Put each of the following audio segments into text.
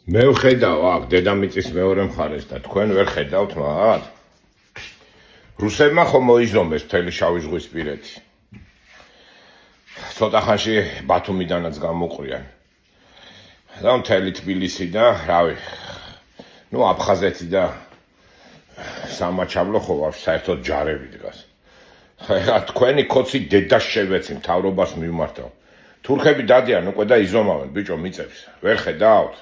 მე ვხედავ აქ დედამიწის მეორე მხარეს და თქვენ ვერ ხედავთ მაგ? რუსებმა ხომ მოიზომეს მთელი შავი ზღვისპირეთი. ცოტა ხანში ბათუმიდანაც გამოყრიან. და მთელი თბილისი და რავი. აფხაზეთი და სამაჩაბლო ხო ვარ საერთოდ ჯარები დგას. თქვენი კოცი დედას შევეცი მთავრობას მივმართავ. თურქები დადიან უკვე და იზომავენ ბიჭო მიწებს. ვერ ხედავთ?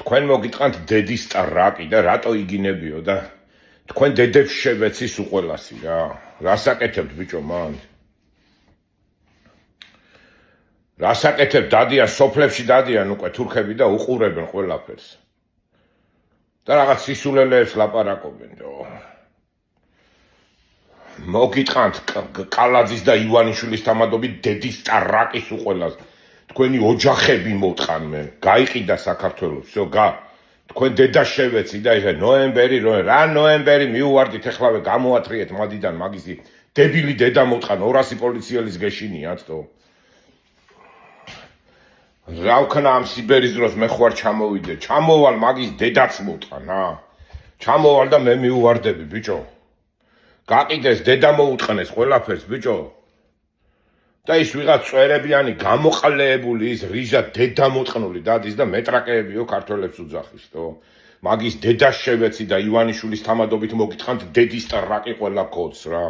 თქვენ მოგიტყანთ დედის წარაკი და რატო იგინებიო და თქვენ დედებს შევეცის უყოლასი რა. რასაკეთებთ ბიჭო მან? რასაკეთებთ დადიან სოფლებში დადიან უკვე თურქები და უყურებენ ყველაფერს. და რაღაც სისულელეებს ლაპარაკობენ და მოგიტყანთ კალაძის და ივანიშვილის თამადობით დედის წარაკის უყოლას. თქვენი ოჯახები მოტყან მე. გაიყიდა საქართველოს. всё თქვენ დედას შევეცი და ეხა ნოემბერი რა ნოემბერი მიუვარდით ეხლავე გამოათრიეთ მადიდან მაგისი დებილი დედა მოტყან 200 პოლიციელის გეშინიათ თო. რა ვქნა ამ სიბერის დროს მე ხوار ჩამოვიდე. ჩამოვალ მაგის დედაც მოტყან ჩამოვალ და მე მიუვარდები ბიჭო. გაყიდეს დედა მოუტყნეს ყველაფერს ბიჭო. და ის ვიღაც წვერებიანი გამოყლეებული ის რიჟა დედა მოტყნული დადის და მეტრაკეებიო ქართველებს უძახის თო. მაგის დედას შევეცი და ივანიშვილის თამადობით მოგიტყანთ დედის ტრაკი ყველა კოდს რა.